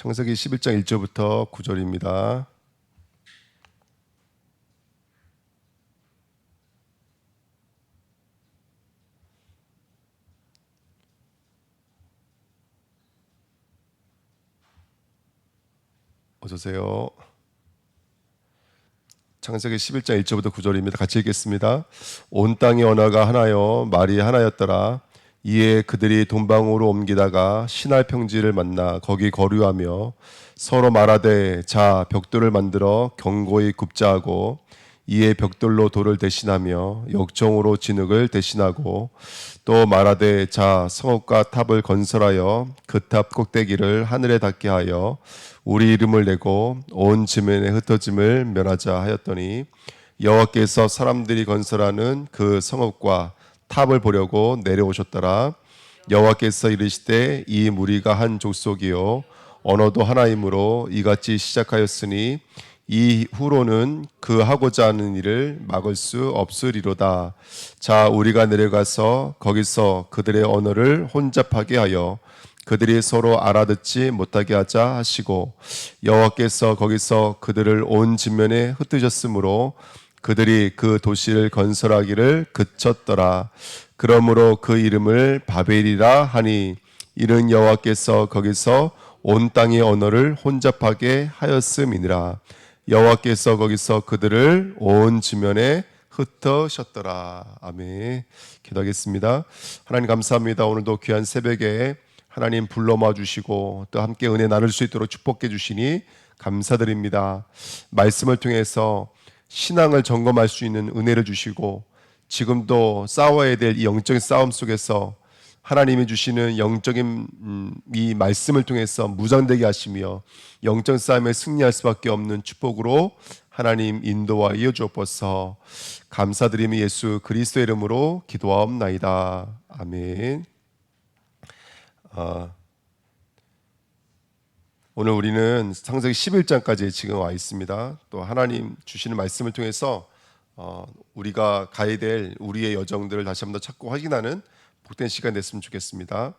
창세기 11장 1절부터 9절입니다. 어서오세요. 창세기 11장 1절부터 9절입니다. 같이 읽겠습니다. 온 땅의 언어가 하나요 말이 하나였더라. 이에 그들이 돈방으로 옮기다가 신할 평지를 만나 거기 거류하며 서로 말하되 자 벽돌을 만들어 견고히 굽자 하고 이에 벽돌로 돌을 대신하며 역정으로 진흙을 대신하고 또 말하되 자 성읍과 탑을 건설하여 그 탑 꼭대기를 하늘에 닿게 하여 우리 이름을 내고 온 지면에 흩어짐을 면하자 하였더니 여호와께서 사람들이 건설하는 그 성읍과 탑을 보려고 내려오셨더라. 여호와께서 이르시되 이 무리가 한 족속이요 언어도 하나이므로 이같이 시작하였으니 이후로는 그 하고자 하는 일을 막을 수 없으리로다. 자 우리가 내려가서 거기서 그들의 언어를 혼잡하게 하여 그들이 서로 알아듣지 못하게 하자 하시고 여호와께서 거기서 그들을 온 지면에 흩으셨으므로 그들이 그 도시를 건설하기를 그쳤더라. 그러므로 그 이름을 바벨이라 하니 이는 여호와께서 거기서 온 땅의 언어를 혼잡하게 하였음이니라. 여호와께서 거기서 그들을 온 지면에 흩으셨더라. 아멘. 기도하겠습니다. 하나님 감사합니다. 오늘도 귀한 새벽에 하나님 불러 모아 주시고 또 함께 은혜 나눌 수 있도록 축복해 주시니 감사드립니다. 말씀을 통해서 신앙을 점검할 수 있는 은혜를 주시고 지금도 싸워야 될 이 영적인 싸움 속에서 하나님이 주시는 영적인 이 말씀을 통해서 무장되게 하시며 영적 싸움에 승리할 수밖에 없는 축복으로 하나님 인도와 이어주옵소서. 감사드리며 예수 그리스도의 이름으로 기도하옵나이다. 아멘. 오늘 우리는 창세기 11장까지 지금 와 있습니다. 또 하나님 주시는 말씀을 통해서 우리가 가야 될 우리의 여정들을 다시 한번 더 찾고 확인하는 복된 시간 됐으면 좋겠습니다.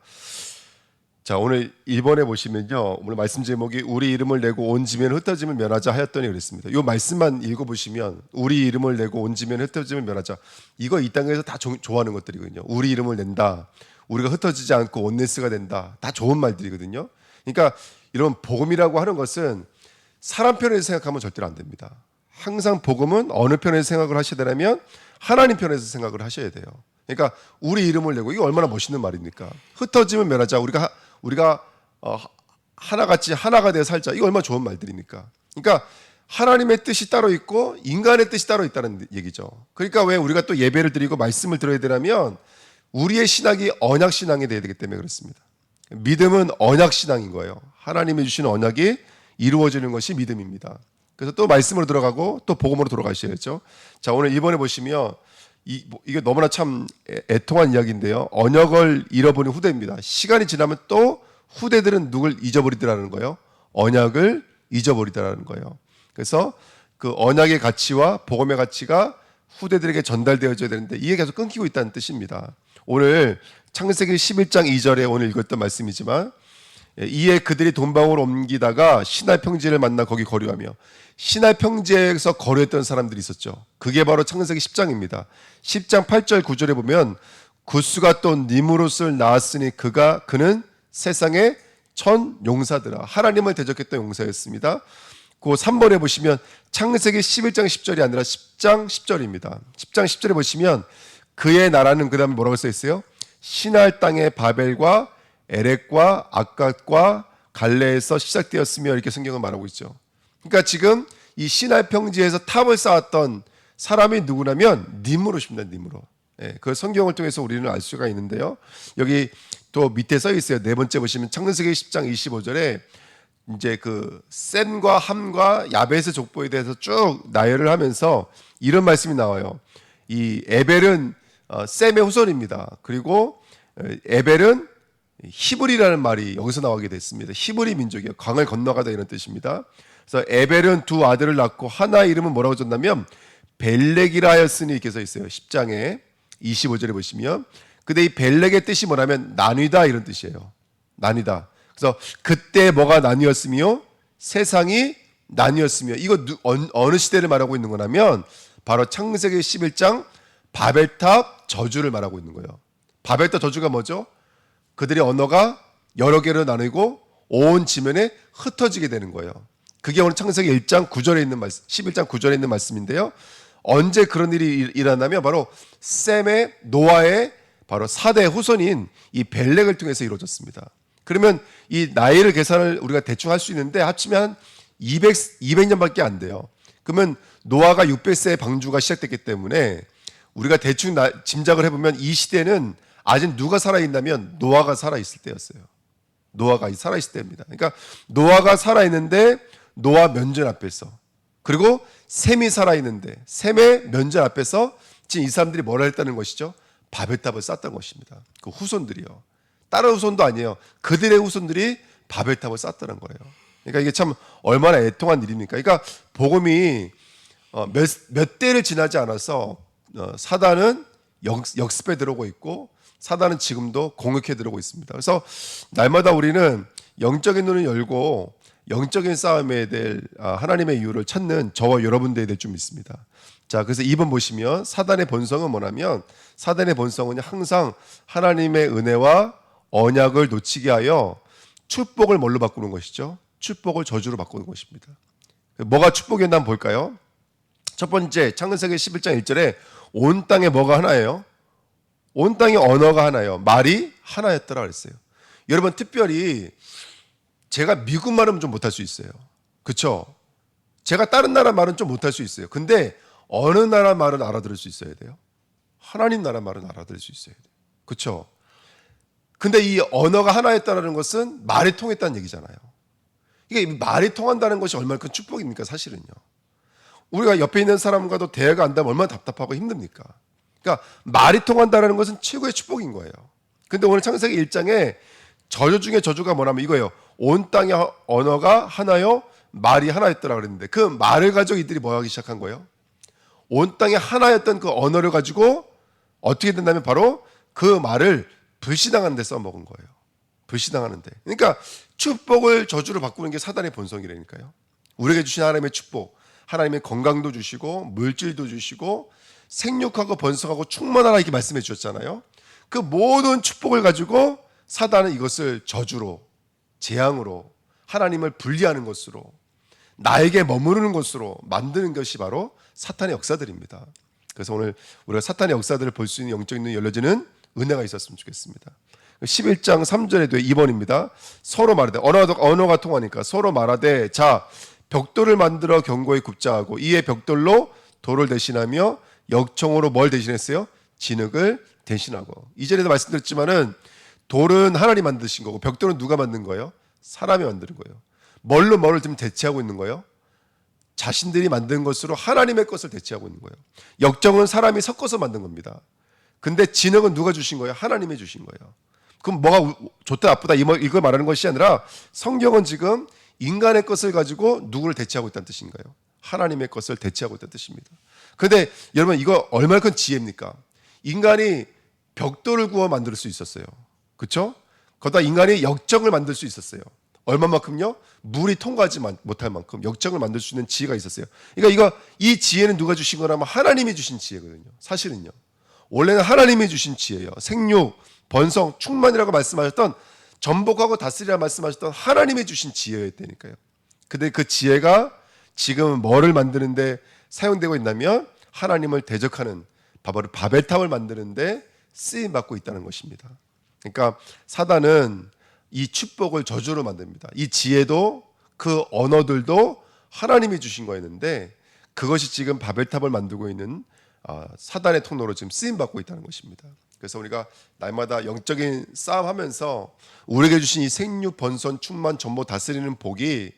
자 오늘 1번에 보시면요, 오늘 말씀 제목이 우리 이름을 내고 온 지면에 흩어짐을 면하자 하였더니 그랬습니다. 이 말씀만 읽어보시면 우리 이름을 내고 온 지면에 흩어짐을 면하자, 이거 이 땅에서 다 좋아하는 것들이거든요. 우리 이름을 낸다, 우리가 흩어지지 않고 온네스가 된다, 다 좋은 말들이거든요. 그러니까 이런 복음이라고 하는 것은 사람 편에서 생각하면 절대로 안 됩니다. 항상 복음은 어느 편에서 생각을 하셔야 되냐면 하나님 편에서 생각을 하셔야 돼요. 그러니까 우리 이름을 내고, 이게 얼마나 멋있는 말입니까? 흩어지면 면하자, 우리가 하나같이 하나가 되어 살자, 이거 얼마나 좋은 말들입니까? 그러니까 하나님의 뜻이 따로 있고 인간의 뜻이 따로 있다는 얘기죠. 그러니까 왜 우리가 또 예배를 드리고 말씀을 들어야 되냐면 우리의 신앙이 언약 신앙이 되어야 되기 때문에 그렇습니다. 믿음은 언약 신앙인 거예요. 하나님이 주시는 언약이 이루어지는 것이 믿음입니다. 그래서 또 말씀으로 들어가고 또 복음으로 돌아가셔야죠. 자 오늘 이번에 보시면 이게 너무나 참 애통한 이야기인데요. 언약을 잃어버린 후대입니다. 시간이 지나면 또 후대들은 누굴 잊어버리더라는 거예요. 언약을 잊어버리더라는 거예요. 그래서 그 언약의 가치와 복음의 가치가 후대들에게 전달되어져야 되는데 이게 계속 끊기고 있다는 뜻입니다. 오늘 창세기 11장 2절에 오늘 읽었던 말씀이지만 이에 그들이 돈방으로 옮기다가 신할 평지를 만나 거기 거류하며, 신할 평지에서 거류했던 사람들이 있었죠. 그게 바로 창세기 10장입니다. 10장 8절 9절에 보면 구스가 또 니므롯을 낳았으니 그는 세상의 천 용사더라. 하나님을 대적했던 용사였습니다. 그 3번에 보시면 창세기 11장 10절이 아니라 10장 10절입니다. 10장 10절에 보시면 그의 나라는 그 다음에 뭐라고 써 있어요? 신할 땅의 바벨과 에렉과 아갓과 갈레에서 시작되었으며, 이렇게 성경은 말하고 있죠. 그러니까 지금 이 신할 평지에서 탑을 쌓았던 사람이 누구냐면 니므롯입니다. 니므롯. 그 성경을 통해서 우리는 알 수가 있는데요. 여기 또 밑에 써 있어요. 네 번째 보시면 창세기 10장 25절에 이제 그 셈과 함과 야벳의 족보에 대해서 쭉 나열을 하면서 이런 말씀이 나와요. 이 에벨은 셈의 후손입니다. 그리고 에벨은 히브리라는 말이 여기서 나오게 됐습니다. 히브리 민족이에요. 강을 건너가다 이런 뜻입니다. 그래서 에벨은 두 아들을 낳고 하나의 이름은 뭐라고 줬냐면 벨렉이라 하였으니, 이렇게 써 있어요. 10장에 25절에 보시면. 근데 이 벨렉의 뜻이 뭐냐면 나뉘다, 이런 뜻이에요. 나뉘다. 그래서 그때 뭐가 나뉘었으며 세상이 나뉘었으며, 이거 어느 시대를 말하고 있는 거냐면 바로 창세기 11장 바벨탑 저주를 말하고 있는 거예요. 바벨탑 저주가 뭐죠? 그들의 언어가 여러 개로 나뉘고 온 지면에 흩어지게 되는 거예요. 그게 오늘 창세기 1장 9절에 있는 말씀, 11장 9절에 있는 말씀인데요. 언제 그런 일이 일어나면 바로 셈의 노아의 바로 4대 후손인 이 벨렉을 통해서 이루어졌습니다. 그러면 이 나이를 계산을 우리가 대충 할 수 있는데 합치면 한 200년밖에 안 돼요. 그러면 노아가 600세의 방주가 시작됐기 때문에 우리가 대충 짐작을 해보면 이 시대는 아직 누가 살아있냐면 노아가 살아있을 때였어요. 노아가 살아있을 때입니다. 그러니까 노아가 살아있는데 노아 면전 앞에서, 그리고 셈이 살아있는데 셈의 면전 앞에서 지금 이 사람들이 뭐라 했다는 것이죠? 바벨탑을 쌓았던 것입니다. 그 후손들이요. 다른 후손도 아니에요. 그들의 후손들이 바벨탑을 쌓았다는 거예요. 그러니까 이게 참 얼마나 애통한 일입니까? 그러니까 복음이 몇 대를 지나지 않아서 사단은 역습에 들어오고 있고 사단은 지금도 공격해 들어오고 있습니다. 그래서 날마다 우리는 영적인 눈을 열고 영적인 싸움에 대해 하나님의 이유를 찾는 저와 여러분들에 대해 좀 있습니다. 자, 그래서 2번 보시면 사단의 본성은 뭐냐면, 사단의 본성은 항상 하나님의 은혜와 언약을 놓치게 하여 축복을 뭘로 바꾸는 것이죠? 축복을 저주로 바꾸는 것입니다. 뭐가 축복이었나 한번 볼까요? 첫 번째, 창세기 11장 1절에 온 땅에 뭐가 하나예요? 온 땅의 언어가 하나예요. 말이 하나였더라 그랬어요. 여러분, 특별히 제가 미국 말은 좀 못할 수 있어요. 그렇죠? 제가 다른 나라 말은 좀 못할 수 있어요. 근데 어느 나라 말은 알아들을 수 있어야 돼요? 하나님 나라 말은 알아들을 수 있어야 돼요. 그렇죠? 근데 이 언어가 하나였다는 것은 말이 통했다는 얘기잖아요. 이게 말이 통한다는 것이 얼마나 큰 축복입니까? 사실은요. 우리가 옆에 있는 사람과도 대화가 안 되면 얼마나 답답하고 힘듭니까? 그러니까 말이 통한다는 것은 최고의 축복인 거예요. 근데 오늘 창세기 1장에 저주 중에 저주가 뭐냐면 이거예요. 온 땅의 언어가 하나요, 말이 하나였더라 그랬는데, 그 말을 가지고 이들이 뭐 하기 시작한 거예요? 온 땅에 하나였던 그 언어를 가지고 어떻게 된다면 바로 그 말을 불신당하는 데 써먹은 거예요. 불신당하는데. 그러니까 축복을 저주로 바꾸는 게 사단의 본성이라니까요. 우리에게 주신 하나님의 축복, 하나님의 건강도 주시고 물질도 주시고 생육하고 번성하고 충만하라 이렇게 말씀해 주셨잖아요. 그 모든 축복을 가지고 사단은 이것을 저주로, 재앙으로, 하나님을 분리하는 것으로, 나에게 머무르는 것으로 만드는 것이 바로 사탄의 역사들입니다. 그래서 오늘 우리가 사탄의 역사들을 볼 수 있는 영적인 눈이 열려지는 은혜가 있었으면 좋겠습니다. 11장 3절에도 2번입니다. 서로 말하되, 언어가 통하니까 서로 말하되, 자, 벽돌을 만들어 견고히 굽자 하고 이에 벽돌로 돌을 대신하며 역청으로 뭘 대신했어요? 진흙을 대신하고. 이전에도 말씀드렸지만은 돌은 하나님 만드신 거고 벽돌은 누가 만든 거예요? 사람이 만드는 거예요. 뭐를 지금 대체하고 있는 거예요? 자신들이 만든 것으로 하나님의 것을 대체하고 있는 거예요. 역정은 사람이 섞어서 만든 겁니다. 근데 진흙은 누가 주신 거예요? 하나님이 주신 거예요. 그럼 뭐가 좋다 나쁘다 이걸 말하는 것이 아니라 성경은 지금 인간의 것을 가지고 누구를 대체하고 있다는 뜻인가요? 하나님의 것을 대체하고 있다는 뜻입니다. 그런데 여러분, 이거 얼마나 큰 지혜입니까? 인간이 벽돌을 구워 만들 수 있었어요. 그렇죠? 거기다 인간이 역정을 만들 수 있었어요. 얼마만큼요? 물이 통과하지 못할 만큼 역정을 만들 수 있는 지혜가 있었어요. 그러니까 이 지혜는 누가 주신 거라면 하나님이 주신 지혜거든요. 사실은요. 원래는 하나님이 주신 지혜예요. 생육, 번성, 충만이라고 말씀하셨던, 전복하고 다스리라 말씀하셨던 하나님이 주신 지혜였다니까요. 근데 그 지혜가 지금은 뭐를 만드는데 사용되고 있냐면 하나님을 대적하는 바로 바벨탑을 만드는데 쓰임 받고 있다는 것입니다. 그러니까 사단은 이 축복을 저주로 만듭니다. 이 지혜도 그 언어들도 하나님이 주신 거였는데 그것이 지금 바벨탑을 만들고 있는 사단의 통로로 지금 쓰임 받고 있다는 것입니다. 그래서 우리가 날마다 영적인 싸움하면서 우리에게 주신 이 생육, 번선, 충만, 전보 다스리는 복이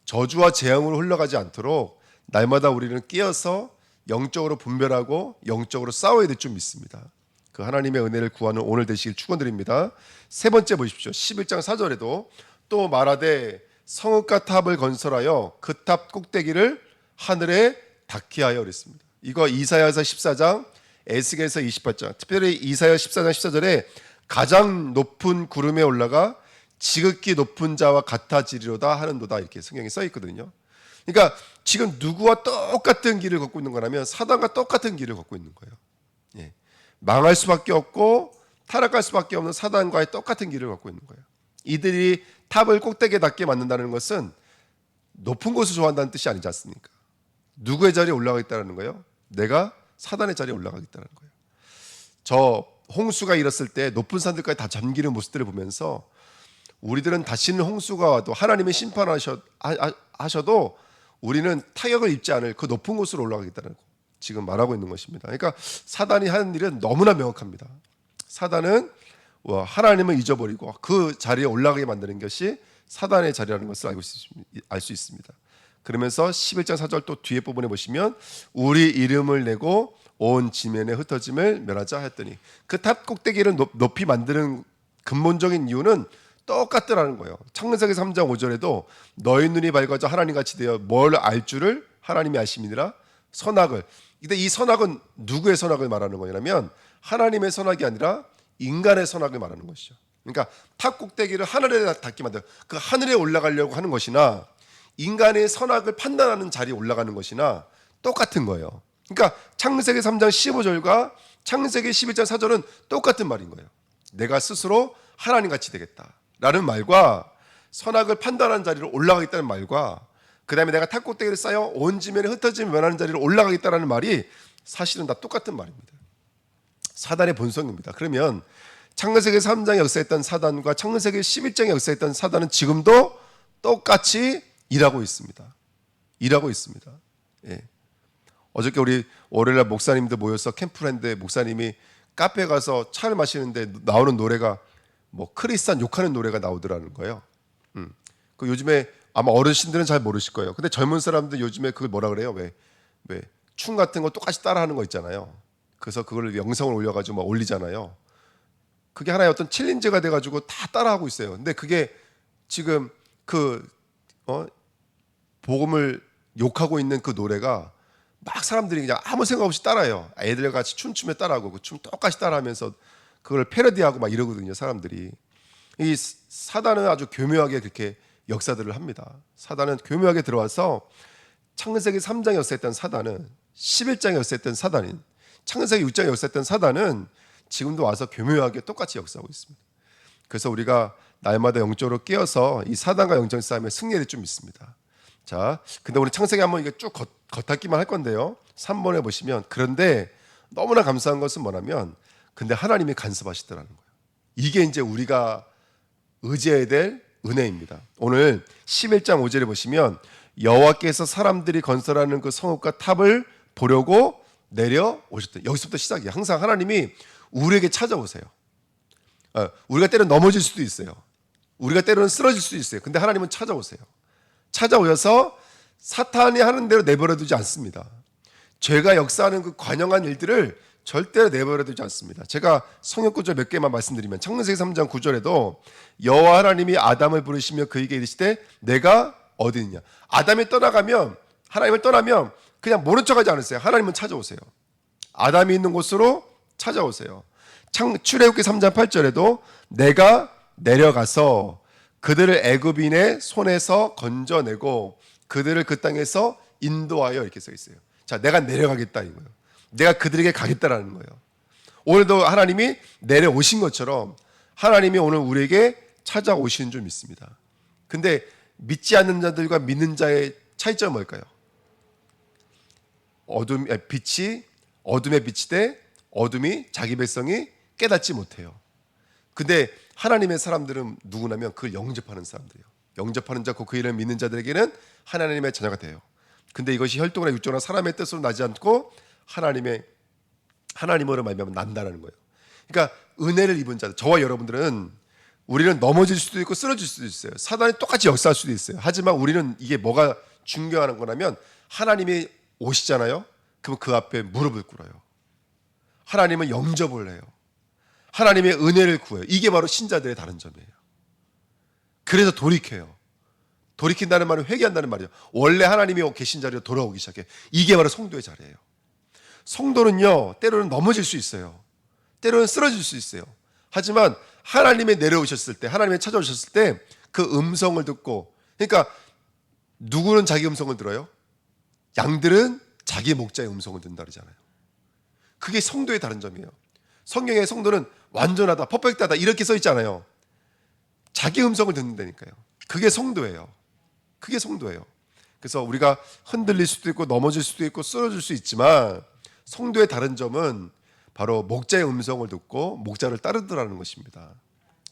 저주와 재앙으로 흘러가지 않도록 날마다 우리는 깨어서 영적으로 분별하고 영적으로 싸워야 될 줄 믿습니다. 그 하나님의 은혜를 구하는 오늘 되시길 축원드립니다. 세 번째 보십시오. 11장 4절에도 또 말하되 성읍과 탑을 건설하여 그 탑 꼭대기를 하늘에 닿게 하여 그랬습니다. 이거 이사야서 14장, 에스겔서 28장, 특별히 이사야 14장 14절에 가장 높은 구름에 올라가 지극히 높은 자와 같아지리로다 하는도다 이렇게 성경에 써 있거든요. 그러니까 지금 누구와 똑같은 길을 걷고 있는 거라면 사단과 똑같은 길을 걷고 있는 거예요. 예. 망할 수밖에 없고 타락할 수밖에 없는 사단과의 똑같은 길을 걷고 있는 거예요. 이들이 탑을 꼭대기에 닿게 만든다는 것은 높은 곳을 좋아한다는 뜻이 아니지 않습니까? 누구의 자리에 올라가겠다는 거예요? 내가 사단의 자리에 올라가겠다는 거예요. 저 홍수가 일었을 때 높은 산들까지 다 잠기는 모습들을 보면서 우리들은 다시는 홍수가 와도 하나님의 심판하셔도 우리는 타격을 입지 않을 그 높은 곳으로 올라가겠다는 거 지금 말하고 있는 것입니다. 그러니까 사단이 하는 일은 너무나 명확합니다. 사단은 하나님을 잊어버리고 그 자리에 올라가게 만드는 것이 사단의 자리라는 것을 알 수 있습니다. 그러면서 11장 4절 또 뒤에 부분에 보시면 우리 이름을 내고 온 지면에 흩어짐을 멸하자 했더니 그 탑 꼭대기를 높이 만드는 근본적인 이유는 똑같더라는 거예요. 창세기 3장 5절에도 너희 눈이 밝아져 하나님같이 되어 뭘 알 줄을 하나님이 아심이니라 선악을. 근데 이 선악은 누구의 선악을 말하는 거냐면 하나님의 선악이 아니라 인간의 선악을 말하는 것이죠. 그러니까 탑 꼭대기를 하늘에 닿게 만들어 그 하늘에 올라가려고 하는 것이나 인간의 선악을 판단하는 자리에 올라가는 것이나 똑같은 거예요. 그러니까 창세기 3장 15절과 창세기 11장 4절은 똑같은 말인 거예요. 내가 스스로 하나님같이 되겠다라는 말과 선악을 판단하는 자리로 올라가겠다는 말과 그 다음에 내가 탑 꼭대기를 쌓여 온 지면에 흩어지면 면하는 자리로 올라가겠다라는 말이 사실은 다 똑같은 말입니다. 사단의 본성입니다. 그러면 창세기 3장에 역사했던 사단과 창세기 11장에 역사했던 사단은 지금도 똑같이 일하고 있습니다. 일하고 있습니다. 예. 어저께 우리 월요일날 목사님들 모여서 캠프를 했는데 목사님이 카페에 가서 차를 마시는데 나오는 노래가 뭐 크리스찬 욕하는 노래가 나오더라는 거예요. 그 요즘에 아마 어르신들은 잘 모르실 거예요. 근데 젊은 사람들 요즘에 그걸 뭐라 그래요? 왜 춤 같은 거 똑같이 따라하는 거 있잖아요. 그래서 그걸 영상을 올려가지고 막 올리잖아요. 그게 하나의 어떤 챌린지가 돼가지고 다 따라하고 있어요. 근데 그게 지금 복음을 욕하고 있는 그 노래가 막 사람들이 그냥 아무 생각 없이 따라해요. 애들 같이 춤추며 따라하고 그 춤 똑같이 따라하면서 그걸 패러디하고 막 이러거든요. 사람들이. 이 사단은 아주 교묘하게 그렇게 역사들을 합니다. 사단은 교묘하게 들어와서 창세기 3장에 역사했던 사단은 11장에 역사했던 사단인 창세기 6장에 역사했던 사단은 지금도 와서 교묘하게 똑같이 역사하고 있습니다. 그래서 우리가 날마다 영적으로 깨어서 이 사단과 영적 싸움에 승리를 좀 있습니다. 자, 근데 우리 창세기 한번 이게 쭉 겉핥기만 할 건데요. 3번에 보시면 그런데 너무나 감사한 것은 뭐냐면 근데 하나님이 간섭하시더라는 거예요. 이게 이제 우리가 의지해야 될 은혜입니다. 오늘 11장 5절에 보시면 여호와께서 사람들이 건설하는 그 성읍과 탑을 보려고 내려오셨다. 여기서부터 시작이에요. 항상 하나님이 우리에게 찾아오세요. 우리가 때로는 넘어질 수도 있어요. 우리가 때로는 쓰러질 수도 있어요. 근데 하나님은 찾아오세요. 찾아오셔서 사탄이 하는 대로 내버려두지 않습니다. 죄가 역사하는 그 관영한 일들을 절대로 내버려두지 않습니다. 제가 성경 구절 몇 개만 말씀드리면 창세기 3장 9절에도 여호와 하나님이 아담을 부르시며 그에게 이르시되 내가 어디 있냐. 아담이 떠나가면 하나님을 떠나면 그냥 모른 척하지 않으세요. 하나님은 찾아오세요. 아담이 있는 곳으로 찾아오세요. 출애굽기 3장 8절에도 내가 내려가서 그들을 애굽인의 손에서 건져내고 그들을 그 땅에서 인도하여 이렇게 써 있어요. 자, 내가 내려가겠다 이거예요. 내가 그들에게 가겠다라는 거예요. 오늘도 하나님이 내려오신 것처럼 하나님이 오늘 우리에게 찾아오시는 줄 믿습니다. 근데 믿지 않는 자들과 믿는 자의 차이점은 뭘까요? 빛이 어둠에 빛이 돼 어둠이 자기 백성이 깨닫지 못해요. 근데 하나님의 사람들은 누구냐면 그걸 영접하는 사람들이에요. 영접하는 자, 그 이름을 믿는 자들에게는 하나님의 자녀가 돼요. 근데 이것이 혈통이나 육종이나 사람의 뜻으로 나지 않고 하나님으로 말미암아 난다라는 거예요. 그러니까 은혜를 입은 자들, 저와 여러분들은 우리는 넘어질 수도 있고 쓰러질 수도 있어요. 사단이 똑같이 역사할 수도 있어요. 하지만 우리는 이게 뭐가 중요한 거냐면 하나님이 오시잖아요. 그럼 그 앞에 무릎을 꿇어요. 하나님은 영접을 해요. 하나님의 은혜를 구해요. 이게 바로 신자들의 다른 점이에요. 그래서 돌이켜요. 돌이킨다는 말은 회개한다는 말이죠. 원래 하나님이 계신 자리로 돌아오기 시작해. 이게 바로 성도의 자리예요. 성도는요, 때로는 넘어질 수 있어요. 때로는 쓰러질 수 있어요. 하지만 하나님이 내려오셨을 때, 하나님이 찾아오셨을 때 그 음성을 듣고, 그러니까 누구는 자기 음성을 들어요? 양들은 자기 목자의 음성을 듣는다 그러잖아요. 그게 성도의 다른 점이에요. 성경의 성도는 완전하다, 퍼펙트하다 이렇게 써 있잖아요. 자기 음성을 듣는다니까요. 그게 성도예요. 그게 성도예요. 그래서 우리가 흔들릴 수도 있고 넘어질 수도 있고 쓰러질 수 있지만 성도의 다른 점은 바로 목자의 음성을 듣고 목자를 따르더라는 것입니다.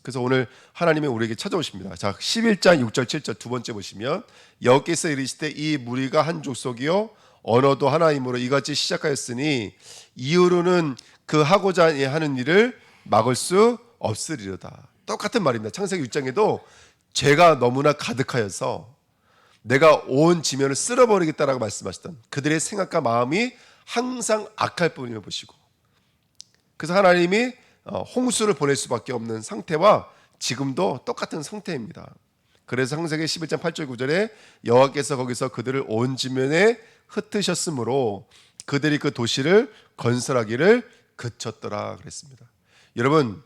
그래서 오늘 하나님이 우리에게 찾아오십니다. 자, 11장 6절 7절 두 번째 보시면 여호와께서 이르시되 이 무리가 한 족속이요 언어도 하나이므로 이같이 시작하였으니 이후로는 그 하고자 하는 일을 막을 수 없으리로다. 똑같은 말입니다. 창세기 6장에도 죄가 너무나 가득하여서 내가 온 지면을 쓸어버리겠다라고 말씀하셨던 그들의 생각과 마음이 항상 악할 뿐임을 보시고, 그래서 하나님이 홍수를 보낼 수밖에 없는 상태와 지금도 똑같은 상태입니다. 그래서 창세기 11장 8절 9절에 여호와께서 거기서 그들을 온 지면에 흩으셨으므로 그들이 그 도시를 건설하기를 그쳤더라 그랬습니다. 여러분,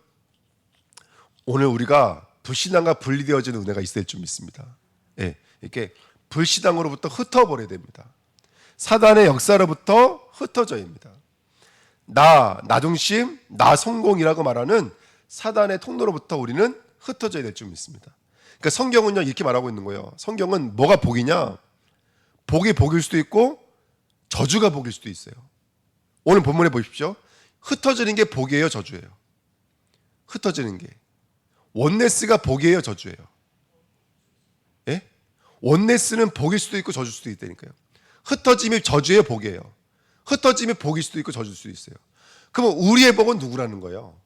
오늘 우리가 불신앙과 분리되어지는 은혜가 있을 줄 믿습니다. 예, 이렇게 불신앙으로부터 흩어버려야 됩니다. 사단의 역사로부터 흩어져야 합니다. 나 중심, 나 성공이라고 말하는 사단의 통로로부터 우리는 흩어져야 될 줄 믿습니다. 그러니까 성경은요 이렇게 말하고 있는 거예요. 성경은 뭐가 복이냐? 복이 복일 수도 있고 저주가 복일 수도 있어요. 오늘 본문에 보십시오. 흩어지는 게 복이에요, 저주예요? 흩어지는 게 원네스가 복이에요, 저주예요? 예? 원네스는 복일 수도 있고 저주일 수도 있다니까요. 흩어짐이 저주예요, 복이에요? 흩어짐이 복일 수도 있고 저주일 수도 있어요. 그러면 우리의 복은 누구라는 거예요?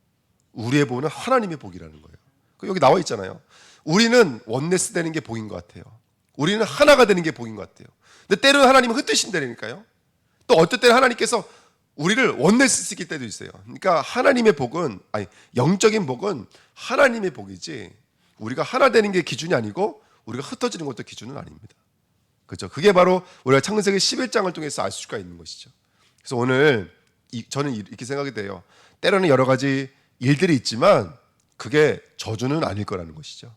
우리의 복은 하나님의 복이라는 거예요. 여기 나와 있잖아요. 우리는 원네스 되는 게 복인 것 같아요. 우리는 하나가 되는 게 복인 것 같아요. 근데 때로는 하나님은 흩으신다니까요. 또 어떨 때는 하나님께서 우리를 원네스 시킬 때도 있어요. 그러니까 하나님의 복은, 영적인 복은 하나님의 복이지 우리가 하나 되는 게 기준이 아니고 우리가 흩어지는 것도 기준은 아닙니다. 그렇죠? 그게 바로 우리가 창세기 11장을 통해서 알 수가 있는 것이죠. 그래서 오늘 저는 이렇게 생각이 돼요. 때로는 여러 가지 일들이 있지만 그게 저주는 아닐 거라는 것이죠.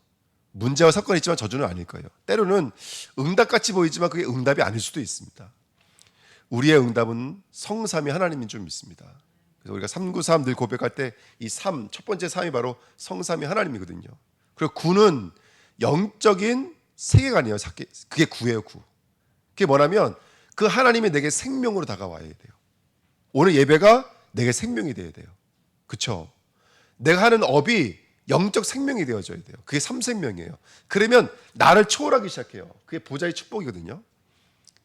문제와 사건이 있지만 저주는 아닐 거예요. 때로는 응답같이 보이지만 그게 응답이 아닐 수도 있습니다. 우리의 응답은 성삼위 하나님인 줄 믿습니다. 그래서 우리가 393 늘 고백할 때 이 첫 번째 3이 바로 성삼위 하나님이거든요. 그리고 9는 영적인 세계관이에요. 그게 9예요, 9. 그게 뭐냐면 그 하나님이 내게 생명으로 다가와야 돼요. 오늘 예배가 내게 생명이 되어야 돼요. 그렇죠? 내가 하는 업이 영적 생명이 되어져야 돼요. 그게 3생명이에요. 그러면 나를 초월하기 시작해요. 그게 보좌의 축복이거든요.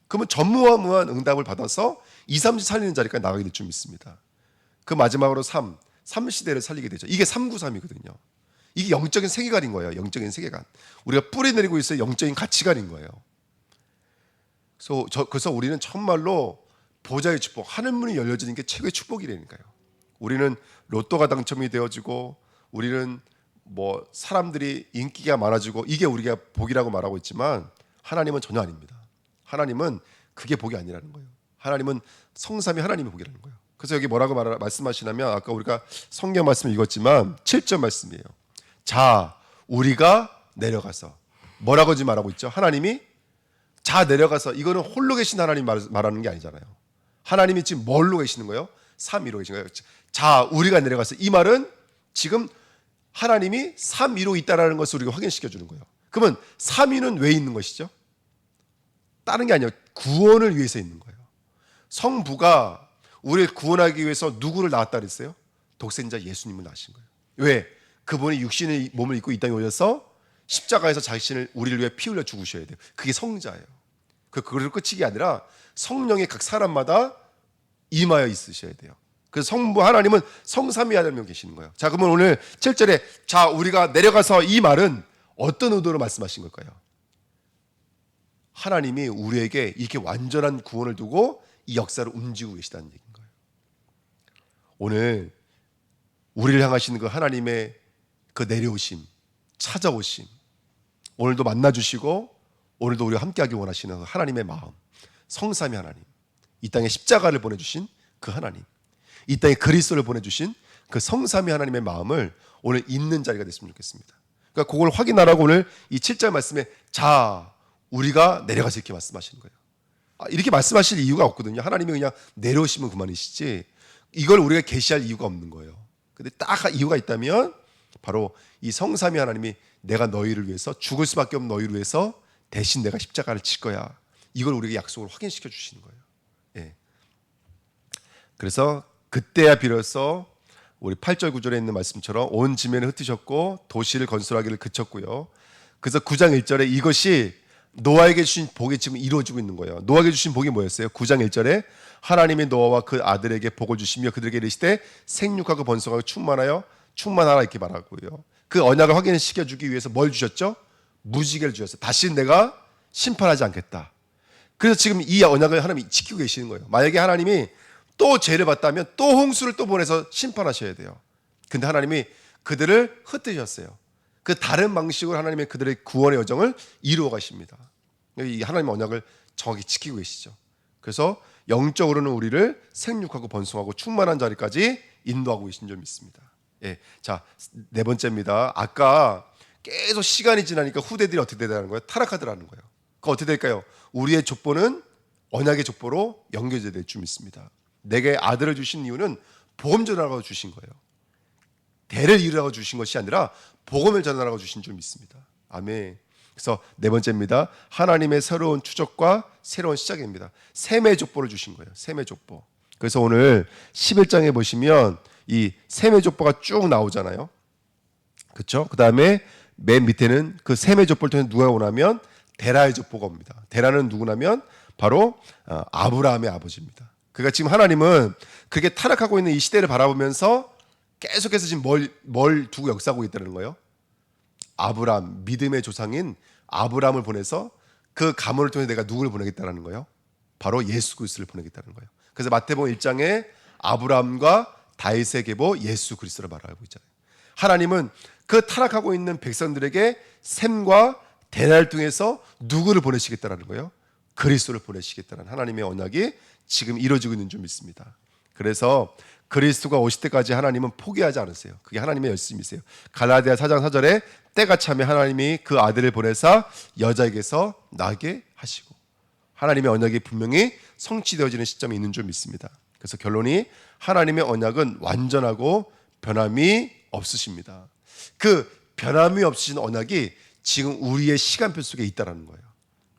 그러면 전무후무한 응답을 받아서 2, 3시 살리는 자리까지 나가게 될 줄 믿습니다. 그 마지막으로 3시대를 살리게 되죠. 이게 393이거든요. 이게 영적인 세계관인 거예요. 영적인 세계관. 우리가 뿌리내리고 있어요. 영적인 가치관인 거예요. 그래서 우리는 정말로 보좌의 축복, 하늘문이 열려지는 게 최고의 축복이라니까요. 우리는 로또가 당첨이 되어지고 우리는 뭐 사람들이 인기가 많아지고 이게 우리가 복이라고 말하고 있지만 하나님은 전혀 아닙니다. 하나님은 그게 복이 아니라는 거예요. 하나님은 성삼위 하나님의 복이라는 거예요. 그래서 여기 뭐라고 말씀하시냐면 아까 우리가 성경 말씀을 읽었지만 7절 말씀이에요. 자, 우리가 내려가서 뭐라고 지금 말하고 있죠? 하나님이 자 내려가서, 이거는 홀로 계신 하나님 말하는 게 아니잖아요. 하나님이 지금 뭘로 계시는 거예요? 삼위로 계신 거예요. 자, 우리가 내려가서, 이 말은 지금 하나님이 삼위로 있다라는 것을 우리가 확인시켜 주는 거예요. 그러면 삼위는 왜 있는 것이죠? 다른 게 아니에요. 구원을 위해서 있는 거예요. 성부가 우리를 구원하기 위해서 누구를 낳았다 그랬어요? 독생자 예수님을 낳으신 거예요. 왜? 그분이 육신의 몸을 입고 이 땅에 오셔서 십자가에서 자신을 우리를 위해 피 흘려 죽으셔야 돼요. 그게 성자예요. 그걸로 끝이 아니라 성령이 각 사람마다 임하여 있으셔야 돼요. 그래서 성부 하나님은 성삼위 하나님 계시는 거예요. 자, 그러면 오늘 7절에 자, 우리가 내려가서, 이 말은 어떤 의도로 말씀하신 걸까요? 하나님이 우리에게 이렇게 완전한 구원을 두고 이 역사를 움직이고 계시다는 얘기인 거예요. 오늘 우리를 향하시는 그 하나님의 그 내려오심, 찾아오심, 오늘도 만나주시고 오늘도 우리가 함께하기 원하시는 그 하나님의 마음, 성삼위 하나님, 이 땅에 십자가를 보내주신 그 하나님, 이 땅에 그리스도를 보내주신 그 성삼위 하나님의 마음을 오늘 있는 자리가 됐으면 좋겠습니다. 그러니까 그걸 확인하라고 오늘 이 7절 말씀에 자 우리가 내려가서 이렇게 말씀하시는 거예요. 이렇게 말씀하실 이유가 없거든요. 하나님이 그냥 내려오시면 그만이시지 이걸 우리가 계시할 이유가 없는 거예요. 근데 딱 이유가 있다면 바로 이 성삼위 하나님이 내가 너희를 위해서 죽을 수밖에 없는 너희를 위해서 대신 내가 십자가를 칠 거야. 이걸 우리에게 약속을 확인시켜 주시는 거예요. 예. 그래서 그때야 비로소 우리 8절 9절에 있는 말씀처럼 온 지면을 흩으셨고 도시를 건설하기를 그쳤고요. 그래서 9장 1절에 이것이 노아에게 주신 복이 지금 이루어지고 있는 거예요. 노아에게 주신 복이 뭐였어요? 9장 1절에 하나님이 노아와 그 아들에게 복을 주시며 그들에게 이르시되 생육하고 번성하고 충만하라 이렇게 말하고요. 그 언약을 확인시켜주기 위해서 뭘 주셨죠? 무지개를 주셨어요. 다시는 내가 심판하지 않겠다. 그래서 지금 이 언약을 하나님이 지키고 계시는 거예요. 만약에 하나님이 또 죄를 봤다면 또 홍수를 또 보내서 심판하셔야 돼요. 근데 하나님이 그들을 흩으셨어요. 그 다른 방식으로 하나님의 그들의 구원의 여정을 이루어 가십니다. 이 하나님의 언약을 정확히 지키고 계시죠. 그래서 영적으로는 우리를 생육하고 번성하고 충만한 자리까지 인도하고 계신 줄 믿습니다. 예, 자, 네 번째입니다. 아까 계속 시간이 지나니까 후대들이 어떻게 되는 거예요? 타락하더라는 거예요. 그 어떻게 될까요? 우리의 족보는 언약의 족보로 연결되어 될 줄 믿습니다. 내게 아들을 주신 이유는 복음 전하라고 주신 거예요. 대를 이루라고 주신 것이 아니라 복음을 전하라고 주신 줄 믿습니다. 아멘. 그래서 네 번째입니다. 하나님의 새로운 추적과 새로운 시작입니다. 셈의 족보를 주신 거예요. 셈의 족보. 그래서 오늘 11장에 보시면 이 셈의 족보가 쭉 나오잖아요. 그렇죠? 그다음에 맨 밑에는 그 셈의 족보를 통해 누가 오냐면 데라의 족보가 옵니다. 데라는 누구냐면 바로 아브라함의 아버지입니다. 그러니까 지금 하나님은 그렇게 타락하고 있는 이 시대를 바라보면서 계속해서 지금 뭘 두고 역사하고 있다는 거예요? 아브라함, 믿음의 조상인 아브라함을 보내서 그 가문을 통해 내가 누구를 보내겠다는 거예요? 바로 예수 그리스도를 보내겠다는 거예요. 그래서 마태복음 1장에 아브라함과 다윗의 계보 예수 그리스도를 말하고 있잖아요. 하나님은 그 타락하고 있는 백성들에게 셈과 대라를 통해서 누구를 보내시겠다는 거예요? 그리스도를 보내시겠다는 하나님의 언약이 지금 이루어지고 있는 줄 믿습니다. 그래서 그리스도가 오실 때까지 하나님은 포기하지 않으세요. 그게 하나님의 열심이세요. 갈라디아 4장 4절에 때가 차면 하나님이 그 아들을 보내사 여자에게서 나게 하시고 하나님의 언약이 분명히 성취되어지는 시점이 있는 줄 믿습니다. 그래서 결론이 하나님의 언약은 완전하고 변함이 없으십니다. 그 변함이 없으신 언약이 지금 우리의 시간표 속에 있다는 거예요.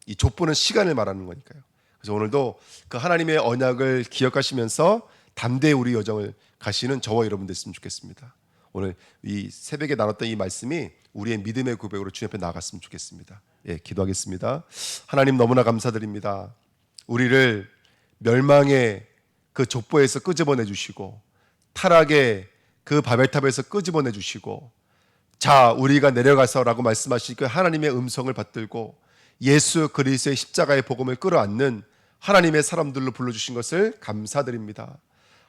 이 족보는 시간을 말하는 거니까요. 그래서 오늘도 그 하나님의 언약을 기억하시면서 담대히 우리 여정을 가시는 저와 여러분 됐으면 좋겠습니다. 오늘 이 새벽에 나눴던 이 말씀이 우리의 믿음의 고백으로 주님 앞에 나아갔으면 좋겠습니다. 예, 기도하겠습니다. 하나님 너무나 감사드립니다. 우리를 멸망의 그 족보에서 끄집어내 주시고 타락의 그 바벨탑에서 끄집어내 주시고 자 우리가 내려가서라고 말씀하신 그 하나님의 음성을 받들고 예수 그리스도의 십자가의 복음을 끌어안는 하나님의 사람들로 불러주신 것을 감사드립니다.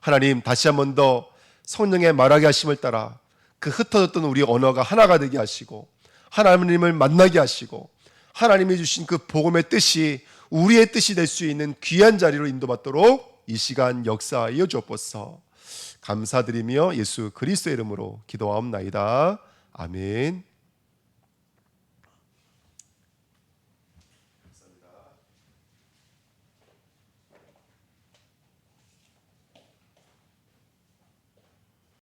하나님 다시 한 번 더 성령의 말하게 하심을 따라 그 흩어졌던 우리 언어가 하나가 되게 하시고 하나님을 만나게 하시고 하나님이 주신 그 복음의 뜻이 우리의 뜻이 될 수 있는 귀한 자리로 인도받도록 이 시간 역사하여 주옵소서. 감사드리며 예수 그리스도의 이름으로 기도하옵나이다. 아멘.